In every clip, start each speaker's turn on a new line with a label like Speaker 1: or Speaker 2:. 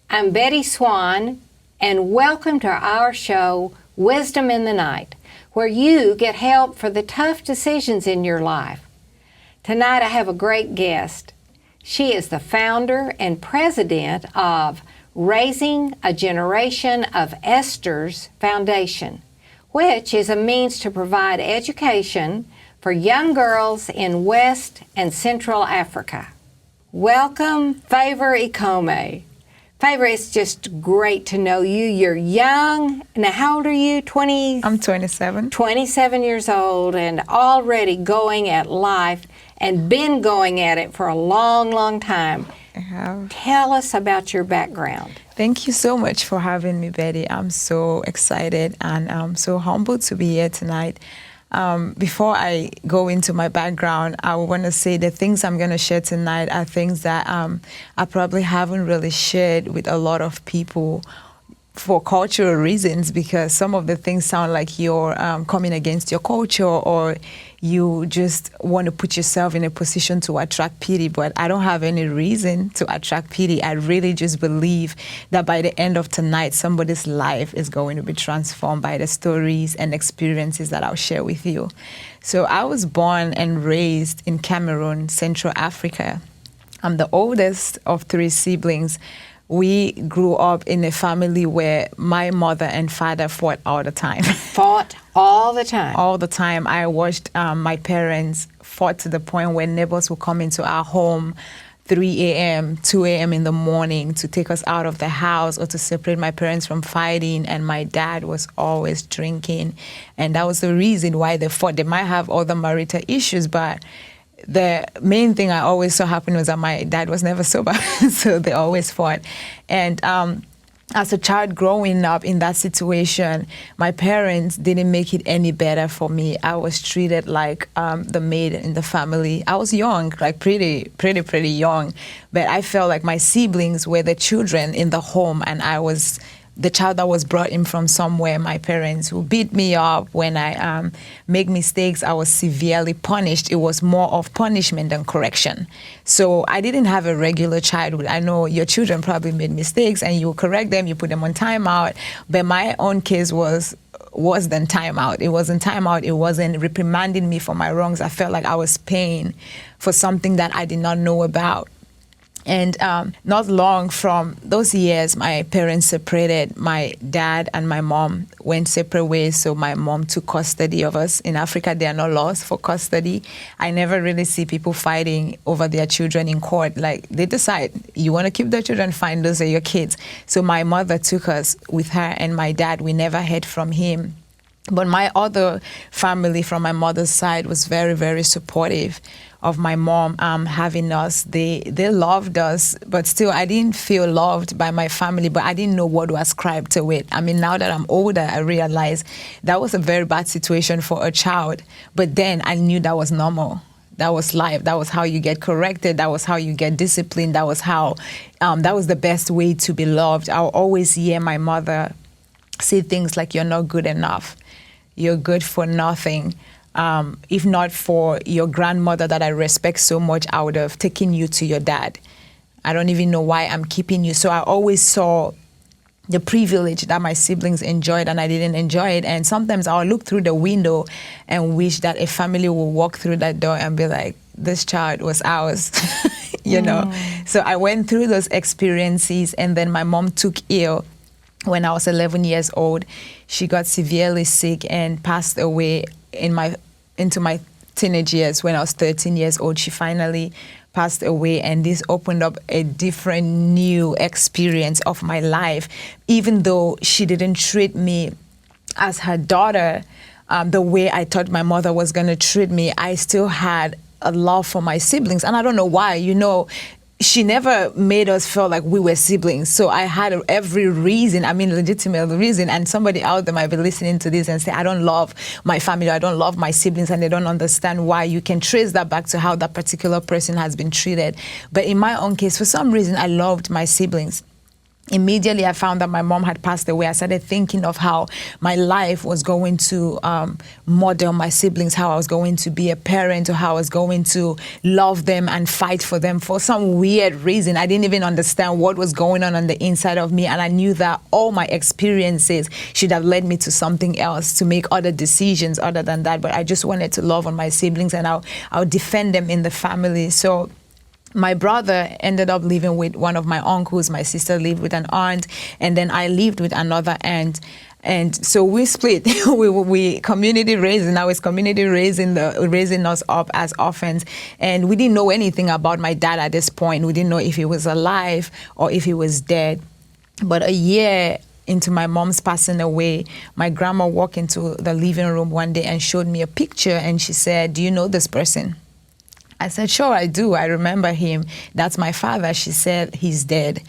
Speaker 1: I'm Betty Swan, and welcome to our show, Wisdom in the Night, where you get help for the tough decisions in your life. Tonight I have a great guest. She is the founder and president of Raising a Generation of Esther's Foundation, which is a means to provide education for young girls in West and Central Africa. Welcome, Favour Ikomes. Favour, it's just great to know you. You're young. Now, how old are you? 20?
Speaker 2: I'm 27.
Speaker 1: 27 years old and already going at life and been going at it for a long, long time.
Speaker 2: I have.
Speaker 1: Tell us about your background.
Speaker 2: Thank you so much for having me, Betty. I'm so excited and I'm so humbled to be here tonight. Before I go into my background, I want to say the things I'm going to share tonight are things that I probably haven't really shared with a lot of people for cultural reasons, because some of the things sound like you're coming against your culture or you just want to put yourself in a position to attract pity, but I don't have any reason to attract pity. I really just believe that by the end of tonight, somebody's life is going to be transformed by the stories and experiences that I'll share with you. So I was born and raised in Cameroon, Central Africa. I'm the oldest of 3 siblings. We grew up in a family where my mother and father fought all the time.
Speaker 1: Fought all the time?
Speaker 2: All the time. I watched my parents fought to the point where neighbors would come into our home 3 a.m., 2 a.m. in the morning to take us out of the house or to separate my parents from fighting. And my dad was always drinking. And that was the reason why they fought. They might have other marital issues, but the main thing I always saw happen was that my dad was never sober, so they always fought. And as a child growing up in that situation, my parents didn't make it any better for me. I was treated like the maid in the family. I was young, like pretty young, but I felt like my siblings were the children in the home, and I was the child that was brought in from somewhere. My parents would beat me up when I make mistakes. I was severely punished. It was more of punishment than correction. So I didn't have a regular childhood. I know your children probably made mistakes and you correct them, you put them on timeout. But my own case was worse than timeout. It wasn't timeout. It wasn't reprimanding me for my wrongs. I felt like I was paying for something that I did not know about. And not long from those years, my parents separated. My dad and my mom went separate ways, so my mom took custody of us. In Africa, there are no laws for custody. I never really see people fighting over their children in court. Like, they decide, you want to keep the children, fine, those are your kids. So my mother took us with her, and my dad, we never heard from him. But my other family from my mother's side was very, very supportive of my mom having us. They loved us, but still I didn't feel loved by my family, but I didn't know what to ascribe to it. I mean, now that I'm older, I realize that was a very bad situation for a child. But then I knew that was normal. That was life. That was how you get corrected. That was how you get disciplined. That was how, that was the best way to be loved. I'll always hear my mother say things like, you're not good enough. You're good for nothing. If not for your grandmother that I respect so much, I would have taken you to your dad. I don't even know why I'm keeping you. So I always saw the privilege that my siblings enjoyed and I didn't enjoy it. And sometimes I'll look through the window and wish that a family will walk through that door and be like, this child was ours, you know. So I went through those experiences, and then my mom took ill when I was 11 years old. She got severely sick and passed away into my teenage years. When I was 13 years old, she finally passed away, and this opened up a different new experience of my life. Even though she didn't treat me as her daughter the way I thought my mother was going to treat me, I still had a love for my siblings. And I don't know why, you know, she never made us feel like we were siblings. So I had every reason, I mean, legitimate reason. And somebody out there might be listening to this and say, I don't love my family, I don't love my siblings, and they don't understand why. You can trace that back to how that particular person has been treated. But in my own case, for some reason, I loved my siblings. Immediately I found that my mom had passed away, I started thinking of how my life was going to model my siblings, how I was going to be a parent, or how I was going to love them and fight for them. For some weird reason, I didn't even understand what was going on the inside of me, and I knew that all my experiences should have led me to something else, to make other decisions other than that. But I just wanted to love on my siblings, and I'll defend them in the family. So my brother ended up living with one of my uncles. My sister lived with an aunt, and then I lived with another aunt. And so we split. we community raised, and I was community raising us up as orphans. And we didn't know anything about my dad at this point. We didn't know if he was alive or if he was dead. But a year into my mom's passing away, my grandma walked into the living room one day and showed me a picture, and she said, "Do you know this person?" I said, "Sure, I do. I remember him. That's my father." She said, "He's dead."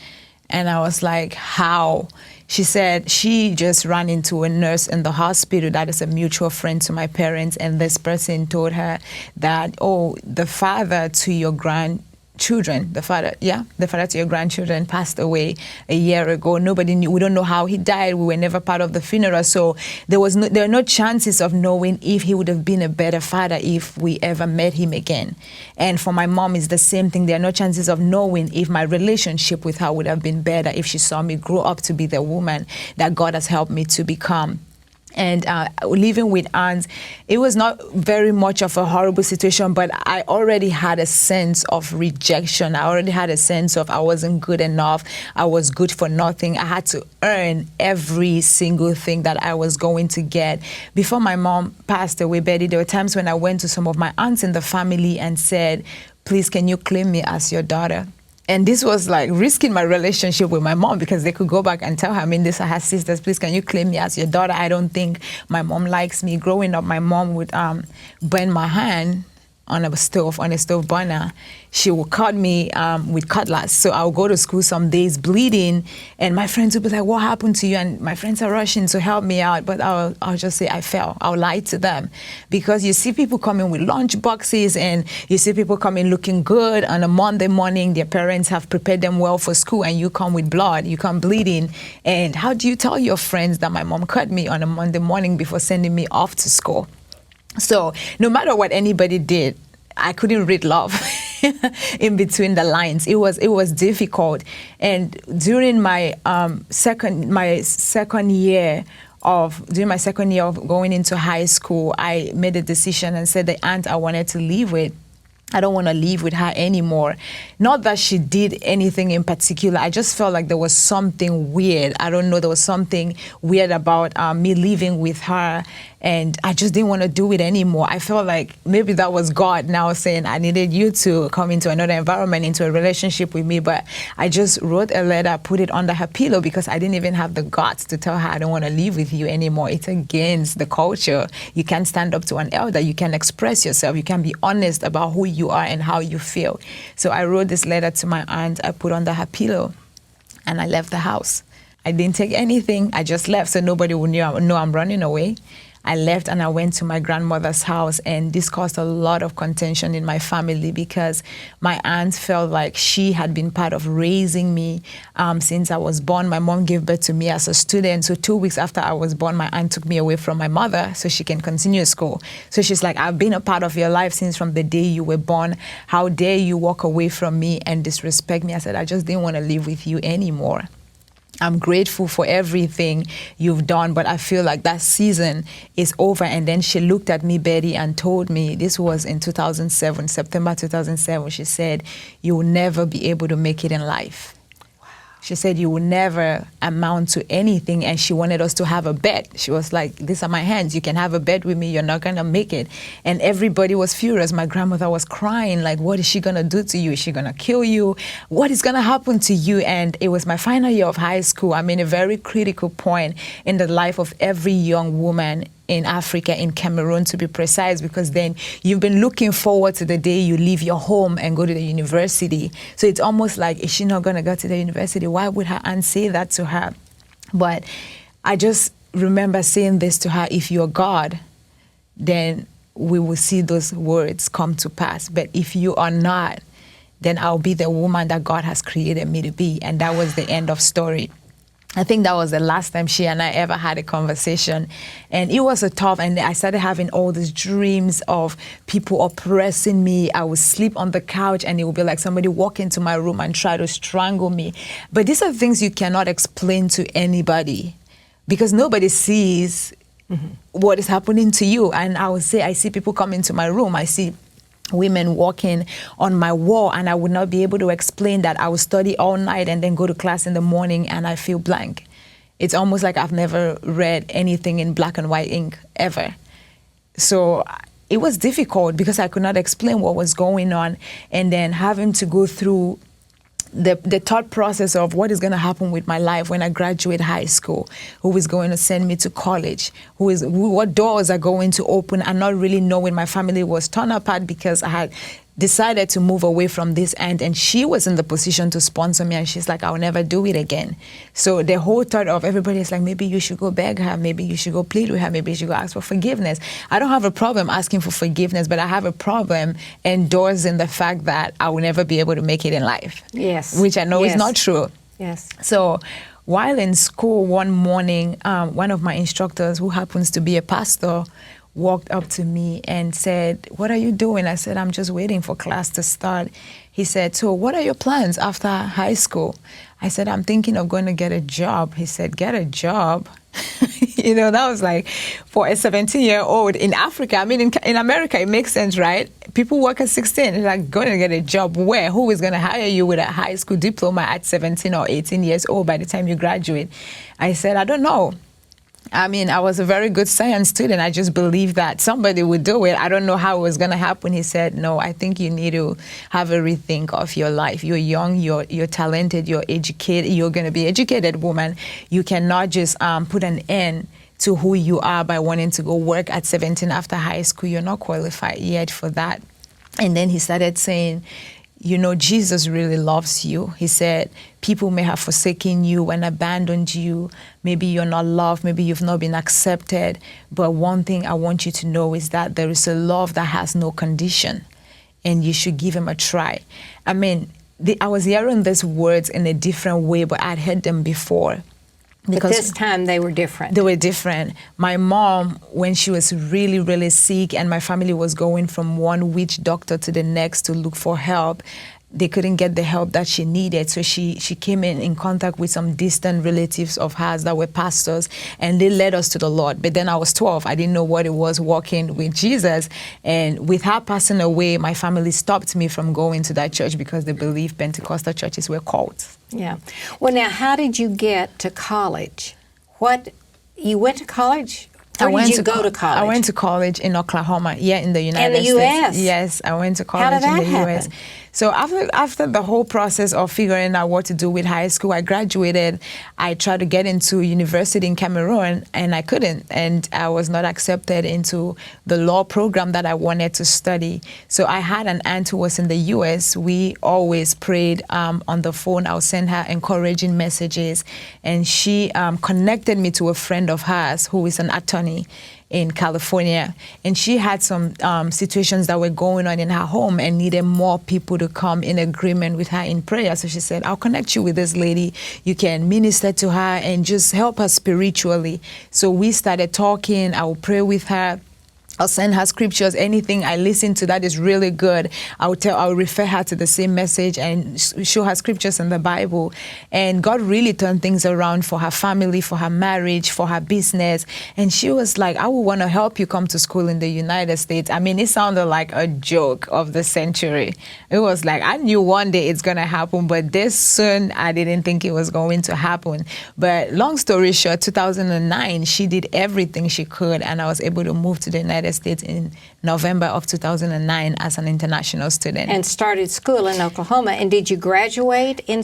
Speaker 2: And I was like, "How?" She said she just ran into a nurse in the hospital that is a mutual friend to my parents, and this person told her that, "Oh, the father to your grandchildren, the father to your grandchildren passed away a year ago. Nobody knew. We don't know how he died. We were never part of the funeral, so there are no chances of knowing if he would have been a better father if we ever met him again." And for my mom, it's the same thing. There are no chances of knowing if my relationship with her would have been better if she saw me grow up to be the woman that God has helped me to become. And living with aunts, it was not very much of a horrible situation, but I already had a sense of rejection. I already had a sense of I wasn't good enough. I was good for nothing. I had to earn every single thing that I was going to get. Before my mom passed away, Betty, there were times when I went to some of my aunts in the family and said, "Please, can you claim me as your daughter?" And this was like risking my relationship with my mom, because they could go back and tell her, these are her sisters, "Please, can you claim me as your daughter? I don't think my mom likes me." Growing up, my mom would burn my hand on a stove burner. She would cut me with cutlass. So I would go to school some days bleeding, and my friends would be like, "What happened to you?" And my friends are rushing to help me out, but I'll just say I fell. I'll lie to them, because you see people coming with lunch boxes, and you see people coming looking good on a Monday morning. Their parents have prepared them well for school, and you come with blood, you come bleeding. And how do you tell your friends that my mom cut me on a Monday morning before sending me off to school? So no matter what anybody did, I couldn't read love in between the lines. It was difficult. And during my second year of going into high school, I made a decision and said the aunt I wanted to live with, I don't want to live with her anymore. Not that she did anything in particular. I just felt like there was something weird. I don't know. There was something weird about me living with her. And I just didn't want to do it anymore. I felt like maybe that was God now saying, "I needed you to come into another environment, into a relationship with me." But I just wrote a letter, put it under her pillow, because I didn't even have the guts to tell her I don't want to live with you anymore. It's against the culture. You can't stand up to an elder. You can express yourself. You can be honest about who you are and how you feel. So I wrote this letter to my aunt. I put under her pillow, and I left the house. I didn't take anything. I just left so nobody would know I'm running away. I left and I went to my grandmother's house, and this caused a lot of contention in my family, because my aunt felt like she had been part of raising me since I was born. My mom gave birth to me as a student, so 2 weeks after I was born, my aunt took me away from my mother so she can continue school. So she's like, "I've been a part of your life since from the day you were born. How dare you walk away from me and disrespect me?" I said, "I just didn't want to live with you anymore. I'm grateful for everything you've done, but I feel like that season is over." And then she looked at me, Betty, and told me, this was in 2007, September 2007, she said, "You will never be able to make it in life." She said, "You will never amount to anything." And she wanted us to have a bet. She was like, "These are my hands. You can have a bet with me. You're not going to make it." And everybody was furious. My grandmother was crying, like, "What is she going to do to you? Is she going to kill you? What is going to happen to you?" And it was my final year of high school. I'm in a very critical point in the life of every young woman in Africa, in Cameroon to be precise, because then you've been looking forward to the day you leave your home and go to the university. So it's almost like, is she not going to go to the university? Why would her aunt say that to her? But I just remember saying this to her: if you're God, then we will see those words come to pass. But if you are not, then I'll be the woman that God has created me to be. And that was the end of story. I think that was the last time she and I ever had a conversation. And it was a tough, and I started having all these dreams of people oppressing me. I would sleep on the couch and it would be like somebody walk into my room and try to strangle me. But these are things you cannot explain to anybody because nobody sees what is happening to you. And I would say, I see people come into my room. I see women walking on my wall, and I would not be able to explain that. I would study all night and then go to class in the morning and I feel blank. It's almost like I've never read anything in black and white ink ever. So it was difficult because I could not explain what was going on, and then having to go through the thought process of what is going to happen with my life when I graduate high school, who is going to send me to college, what doors are going to open, and not really knowing. My family was torn apart because I had decided to move away from this end, and she was in the position to sponsor me, and she's like, I'll never do it again. So the whole thought of everybody is like, maybe you should go beg her, maybe you should go plead with her, maybe you should go ask for forgiveness. I don't have a problem asking for forgiveness, but I have a problem endorsing the fact that I will never be able to make it in life.
Speaker 1: Yes.
Speaker 2: Which I know is not true.
Speaker 1: Yes.
Speaker 2: So while in school one morning, one of my instructors, who happens to be a pastor, walked up to me and said, what are you doing? I said, I'm just waiting for class to start. He said, so what are your plans after high school? I said, I'm thinking of going to get a job. He said, get a job? You know, that was like, for a 17-year-old in Africa, I mean, in America, it makes sense, right? People work at 16. It's like, going to get a job where? Who is going to hire you with a high school diploma at 17 or 18 years old by the time you graduate? I said, I don't know. I mean, I was a very good science student. I just believed that somebody would do it. I don't know how it was going to happen. He said, no, I think you need to have a rethink of your life. You're young, you're talented, you're educated, you're going to be an educated woman. You cannot just put an end to who you are by wanting to go work at 17 after high school. You're not qualified yet for that. And then he started saying, you know, Jesus really loves you. He said, people may have forsaken you and abandoned you. Maybe you're not loved. Maybe you've not been accepted. But one thing I want you to know is that there is a love that has no condition, and you should give him a try. I mean, I was hearing these words in a different way, but I'd heard them before.
Speaker 1: Because but this time they were different.
Speaker 2: They were different. My mom, when she was really, really sick and my family was going from one witch doctor to the next to look for help, they couldn't get the help that she needed. So she came in contact with some distant relatives of hers that were pastors, and they led us to the Lord. But then I was 12. I didn't know what it was walking with Jesus. And with her passing away, my family stopped me from going to that church because they believed Pentecostal churches were cults.
Speaker 1: Yeah. Well, now, how did you get to college? You went to college? Where did you go to college?
Speaker 2: I went to college in Oklahoma, in the United States.
Speaker 1: In the U.S.?
Speaker 2: Yes, I went to college
Speaker 1: in the
Speaker 2: U.S. So after the whole process of figuring out what to do with high school, I graduated. I tried to get into university in Cameroon, and I couldn't. And I was not accepted into the law program that I wanted to study. So I had an aunt who was in the U.S. We always prayed on the phone. I would send her encouraging messages. And she connected me to a friend of hers who is an attorney in California, and she had some situations that were going on in her home and needed more people to come in agreement with her in prayer. So she said, I'll connect you with this lady. You can minister to her and just help her spiritually. So we started talking. I will pray with her. I'll send her scriptures, anything I listen to that is really good. I'll refer her to the same message and show her scriptures in the Bible. And God really turned things around for her family, for her marriage, for her business. And she was like, I would want to help you come to school in the United States. I mean, it sounded like a joke of the century. It was like, I knew one day it's going to happen, but this soon, I didn't think it was going to happen. But long story short, 2009, she did everything she could, and I was able to move to the United States in November of 2009 as an international student.
Speaker 1: And started school in Oklahoma. And did you graduate in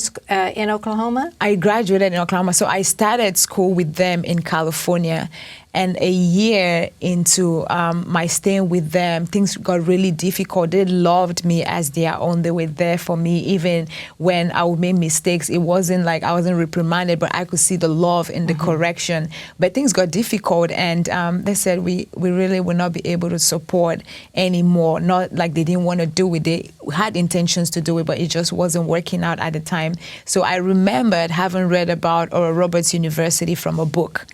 Speaker 1: Oklahoma?
Speaker 2: I graduated in Oklahoma. So I started school with them in California. And a year into my staying with them, things got really difficult. They loved me as their own. They were there for me. Even when I would make mistakes, it wasn't like I wasn't reprimanded, but I could see the love in the correction. But things got difficult, and they said we really will not be able to support anymore. Not like they didn't want to do it. They had intentions to do it, but it just wasn't working out at the time. So I remembered having read about Oral Roberts University from a book.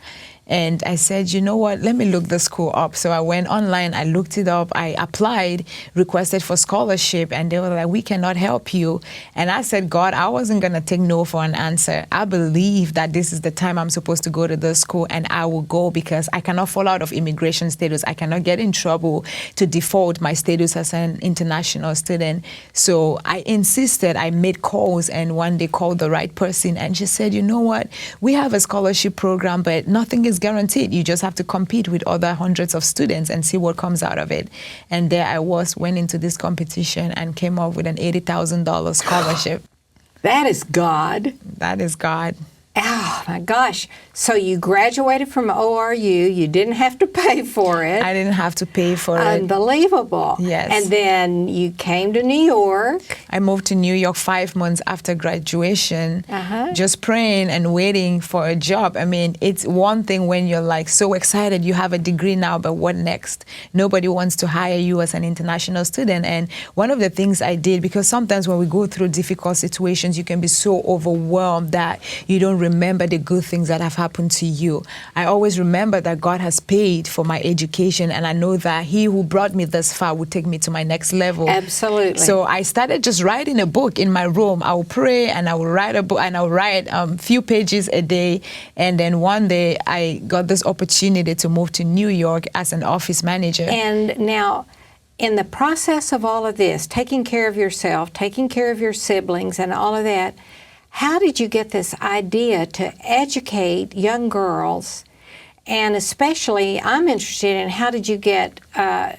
Speaker 2: And I said, you know what, let me look the school up. So I went online, I looked it up, I applied, requested for scholarship, and they were like, we cannot help you. And I said, God, I wasn't going to take no for an answer. I believe that this is the time I'm supposed to go to the school, and I will go because I cannot fall out of immigration status. I cannot get in trouble to default my status as an international student. So I insisted, I made calls, and one day called the right person, and she said, you know what, we have a scholarship program, but nothing is guaranteed. You just have to compete with other hundreds of students and see what comes out of it. And there I went into this competition and came up with an $80,000 scholarship.
Speaker 1: That is God.
Speaker 2: That is God.
Speaker 1: Oh, my gosh. So you graduated from ORU. You didn't have to pay for it.
Speaker 2: I didn't have to pay for it.
Speaker 1: Unbelievable.
Speaker 2: Yes.
Speaker 1: And then you came to New York.
Speaker 2: I moved to New York 5 months after graduation, just praying and waiting for a job. I mean, it's one thing when you're like so excited, you have a degree now, but what next? Nobody wants to hire you as an international student. And one of the things I did, because sometimes when we go through difficult situations, you can be so overwhelmed that you don't remember the good things that have happened to you. I always remember that God has paid for my education, and I know that He who brought me this far will take me to my next level.
Speaker 1: Absolutely.
Speaker 2: So I started just writing a book in my room. I will pray and I will write a book, and I will write a few pages a day. And then one day I got this opportunity to move to New York as an office manager.
Speaker 1: And now, in the process of all of this, taking care of yourself, taking care of your siblings and all of that, how did you get this idea to educate young girls? And especially, I'm interested in how did you get them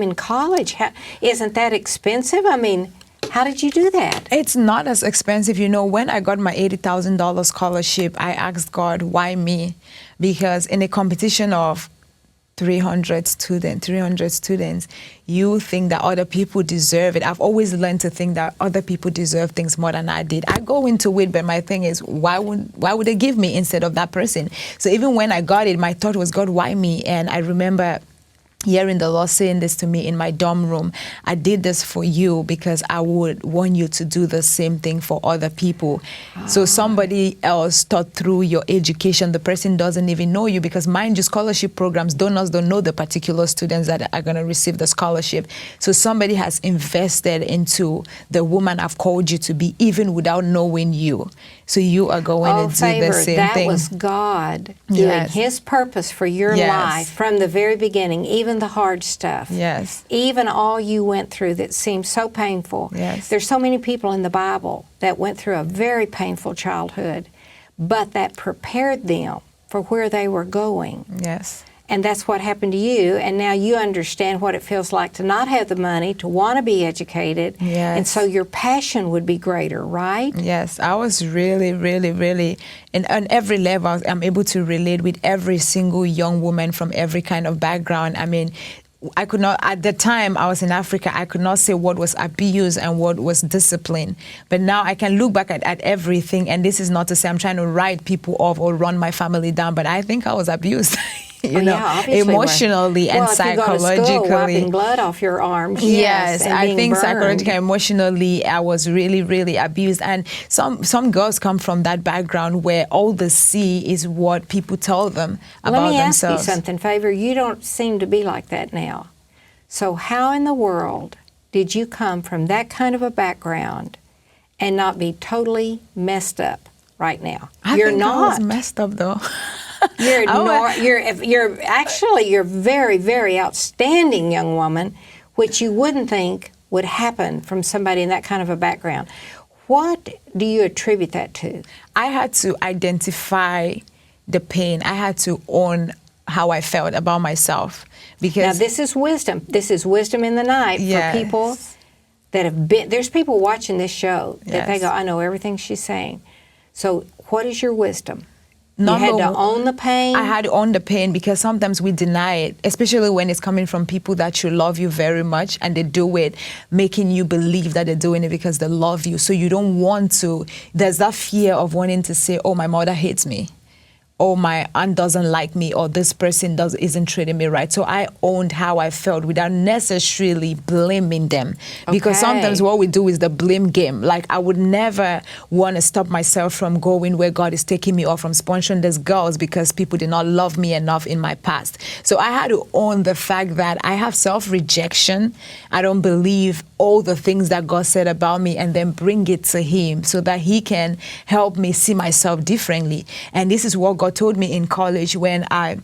Speaker 1: in college? Isn't that expensive? I mean, how did you do that?
Speaker 2: It's not as expensive. You know, when I got my $80,000 scholarship, I asked God, why me? Because in a competition of 300 students, you think that other people deserve it. I've always learned to think that other people deserve things more than I did. I go into it, but my thing is, why would they give me instead of that person? So even when I got it, my thought was, God, why me? And I remember hearing the Lord saying this to me in my dorm room. I did this for you because I would want you to do the same thing for other people. So somebody else thought through your education, the person doesn't even know you, because mind you, scholarship programs, donors don't know the particular students that are going to receive the scholarship. So somebody has invested into the woman I've called you to be, even without knowing you. So you are going to do
Speaker 1: Favour,
Speaker 2: the same
Speaker 1: that
Speaker 2: thing.
Speaker 1: was God doing His purpose for your life from the very beginning, even the hard stuff.
Speaker 2: Yes.
Speaker 1: Even all you went through that seemed so painful.
Speaker 2: Yes.
Speaker 1: There's so many people in the Bible that went through a very painful childhood, but that prepared them for where they were going.
Speaker 2: Yes.
Speaker 1: And that's what happened to you, and now you understand what it feels like to not have the money, to want to be educated, and so your passion would be greater, right?
Speaker 2: Yes, I was really, and on every level, I'm able to relate with every single young woman from every kind of background. I mean, I could not, at the time I was in Africa, I could not say what was abuse and what was discipline. But now I can look back at everything, and this is not to say I'm trying to write people off or run my family down, but I think I was abused. Emotionally and psychologically.
Speaker 1: If you go to school, wiping blood off your arms.
Speaker 2: Yes,
Speaker 1: and
Speaker 2: I
Speaker 1: being
Speaker 2: think
Speaker 1: burned.
Speaker 2: psychologically, emotionally, I was really abused. And some girls come from that background where all they see is what people tell them about themselves.
Speaker 1: Let me ask you something, Favour. You don't seem to be like that now. So how in the world did you come from that kind of a background and not be totally messed up right now?
Speaker 2: You're not. I was messed up though.
Speaker 1: You're actually a very, very outstanding young woman, which you wouldn't think would happen from somebody in that kind of a background. What do you attribute that to?
Speaker 2: I had to identify the pain. I had to own how I felt about myself. Because
Speaker 1: now this is wisdom. This is wisdom in the night for people that have been. There's people watching this show that they go, I know everything she's saying. So what is your wisdom? You had to own the pain?
Speaker 2: I had to own the pain because sometimes we deny it, especially when it's coming from people that should love you very much, and they do it making you believe that they're doing it because they love you. So you don't want to, there's that fear of wanting to say, oh, my mother hates me, or my aunt doesn't like me, or this person isn't treating me right. So I owned how I felt without necessarily blaming them. Because sometimes what we do is the blame game. Like, I would never want to stop myself from going where God is taking me, or from sponsoring these girls because people did not love me enough in my past. So I had to own the fact that I have self-rejection. I don't believe all the things that God said about me, and then bring it to Him so that He can help me see myself differently. And this is what God told me in college when I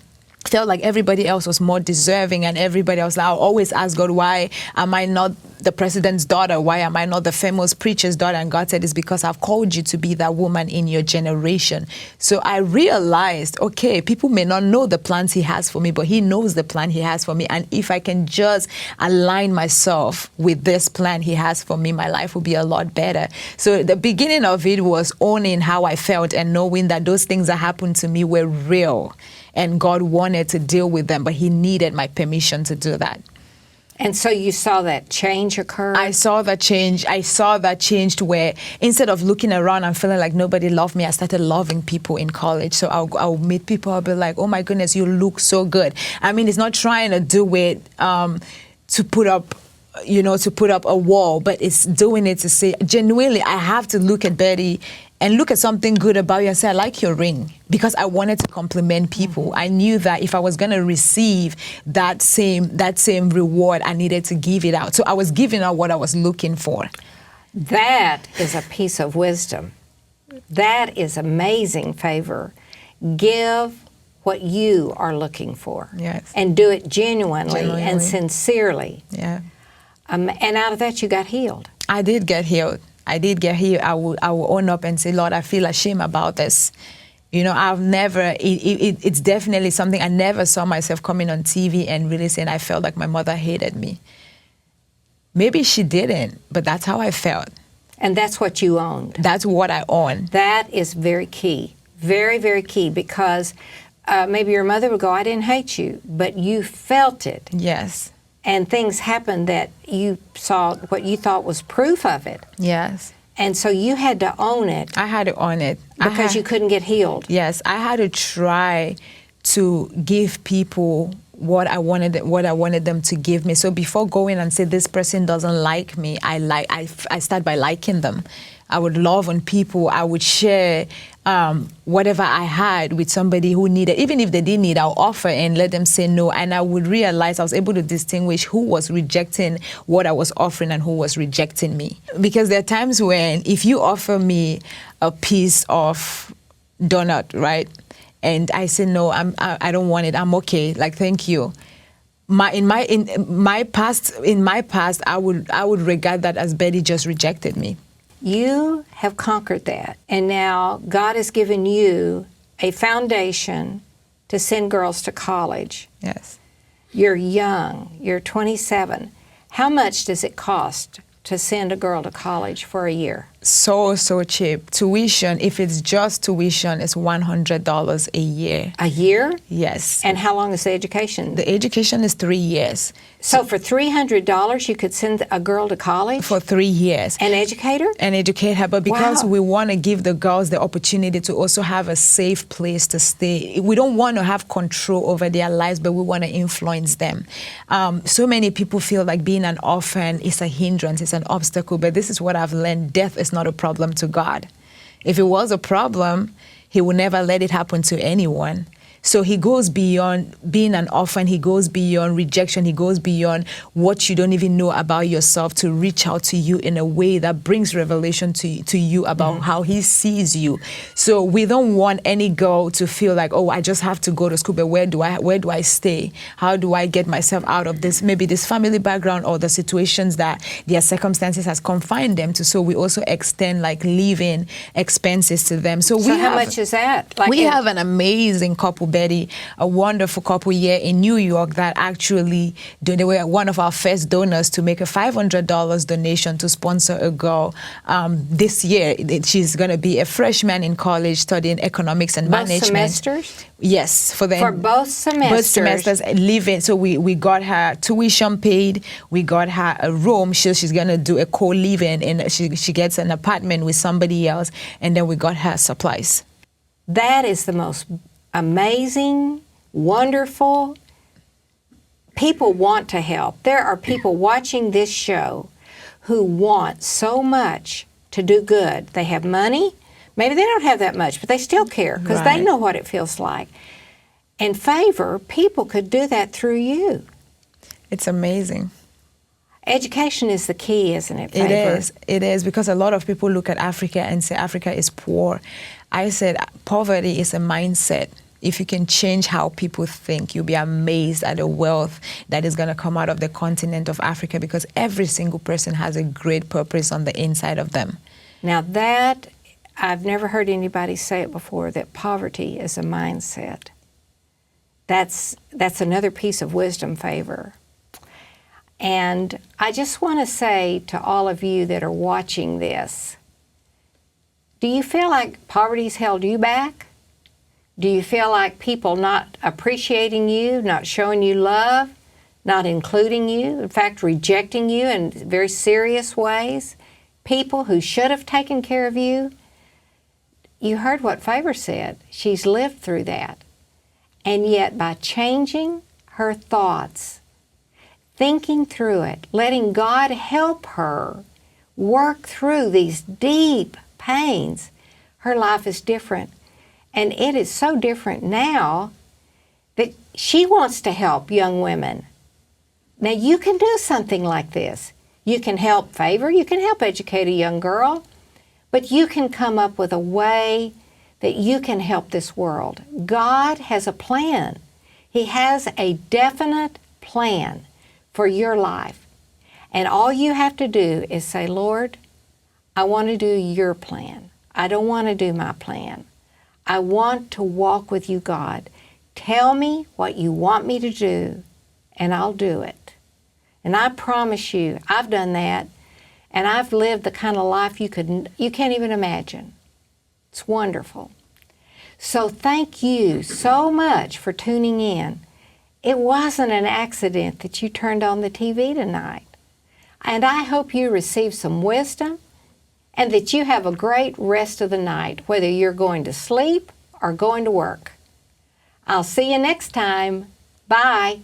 Speaker 2: felt like everybody else was more deserving, and everybody else, I'll always ask God, why am I not the president's daughter? Why am I not the famous preacher's daughter? And God said, it's because I've called you to be that woman in your generation. So I realized, okay, people may not know the plans He has for me, but He knows the plan He has for me. And if I can just align myself with this plan He has for me, my life will be a lot better. So the beginning of it was owning how I felt and knowing that those things that happened to me were real. And God wanted to deal with them, but He needed my permission to do that.
Speaker 1: And so you saw that change occur?
Speaker 2: I saw that change. I saw that change to where instead of looking around and feeling like nobody loved me, I started loving people in college. So I'll meet people, I'll be like, oh my goodness, you look so good. I mean, it's not trying to do it to put up a wall, but it's doing it to say, genuinely, I have to look at Betty and look at something good about you and say, I like your ring, because I wanted to compliment people. I knew that if I was going to receive that same reward, I needed to give it out. So I was giving out what I was looking for.
Speaker 1: That is a piece of wisdom. That is amazing, Favour. Give what you are looking for.
Speaker 2: Yes.
Speaker 1: And do it genuinely and sincerely.
Speaker 2: Yeah.
Speaker 1: And out of that, you got healed.
Speaker 2: I did get healed. I will own up and say, Lord, I feel ashamed about this. You know, it's definitely something, I never saw myself coming on TV and really saying I felt like my mother hated me. Maybe she didn't, but that's how I felt.
Speaker 1: And that's what you owned.
Speaker 2: That's what I own.
Speaker 1: That is very key. Very, very key, because maybe your mother would go, I didn't hate you, but you felt it.
Speaker 2: Yes.
Speaker 1: And things happened that you saw what you thought was proof of it.
Speaker 2: Yes.
Speaker 1: And so you had to own it.
Speaker 2: I had to own it.
Speaker 1: Because you couldn't get healed.
Speaker 2: Yes. I had to try to give people what I wanted them to give me. So before going and say this person doesn't like me, I start by liking them. I would love on people. I would share whatever I had with somebody who needed. Even if they didn't need, I'll offer and let them say no. And I would realize I was able to distinguish who was rejecting what I was offering and who was rejecting me. Because there are times when if you offer me a piece of donut, right? And I say, no, I don't want it. I'm okay. Like, thank you. In my past, I would regard that as Betty just rejected me.
Speaker 1: You have conquered that. And now God has given you a foundation to send girls to college.
Speaker 2: Yes.
Speaker 1: You're young. You're 27. How much does it cost to send a girl to college for a year? So
Speaker 2: cheap. Tuition, if it's just tuition, is $100 a year.
Speaker 1: A year?
Speaker 2: Yes.
Speaker 1: And how long is the education?
Speaker 2: The education is 3 years.
Speaker 1: So for $300, you could send a girl to college?
Speaker 2: For 3 years.
Speaker 1: And educate her?
Speaker 2: And educate her. But because we want to give the girls the opportunity to also have a safe place to stay, we don't want to have control over their lives, but we want to influence them. So many people feel like being an orphan is a hindrance, it's an obstacle, but this is what I've learned. Death is not a problem to God. If it was a problem, He would never let it happen to anyone. So He goes beyond being an orphan. He goes beyond rejection. He goes beyond what you don't even know about yourself to reach out to you in a way that brings revelation to you about how He sees you. So we don't want any girl to feel like, oh, I just have to go to school, but where do I stay? How do I get myself out of this? Maybe this family background or the situations that their circumstances has confined them to. So we also extend like living expenses to them. So
Speaker 1: how much is that?
Speaker 2: We have an amazing couple. Betty, a wonderful couple here in New York that actually, they were one of our first donors to make a $500 donation to sponsor a girl this year. She's going to be a freshman in college studying economics and
Speaker 1: Both
Speaker 2: management.
Speaker 1: semesters?
Speaker 2: Yes,
Speaker 1: For both semesters.
Speaker 2: Both semesters living. So we got her tuition paid. We got her a room. She's going to do a co-living, and she gets an apartment with somebody else. And then we got her supplies.
Speaker 1: That is the most amazing, wonderful. People want to help. There are people watching this show who want so much to do good. They have money. Maybe they don't have that much, but they still care because they know what it feels like. And Favour, people could do that through you.
Speaker 2: It's amazing.
Speaker 1: Education is the key, isn't it, Favour?
Speaker 2: It is, because a lot of people look at Africa and say Africa is poor. I said poverty is a mindset. If you can change how people think, you'll be amazed at the wealth that is going to come out of the continent of Africa, because every single person has a great purpose on the inside of them.
Speaker 1: Now that, I've never heard anybody say it before, that poverty is a mindset. That's another piece of wisdom, Favour. And I just want to say to all of you that are watching this, do you feel like poverty's held you back? Do you feel like people not appreciating you, not showing you love, not including you, in fact, rejecting you in very serious ways? People who should have taken care of you? You heard what Favour said. She's lived through that. And yet by changing her thoughts, thinking through it, letting God help her work through these deep pains, her life is different. And it is so different now that she wants to help young women. Now you can do something like this. You can help Favour, you can help educate a young girl, but you can come up with a way that you can help this world. God has a plan. He has a definite plan for your life. And all you have to do is say, Lord, I want to do your plan. I don't want to do my plan. I want to walk with you, God. Tell me what you want me to do, and I'll do it. And I promise you, I've done that, and I've lived the kind of life you can't even imagine. It's wonderful. So thank you so much for tuning in. It wasn't an accident that you turned on the TV tonight. And I hope you receive some wisdom and that you have a great rest of the night, whether you're going to sleep or going to work. I'll see you next time. Bye.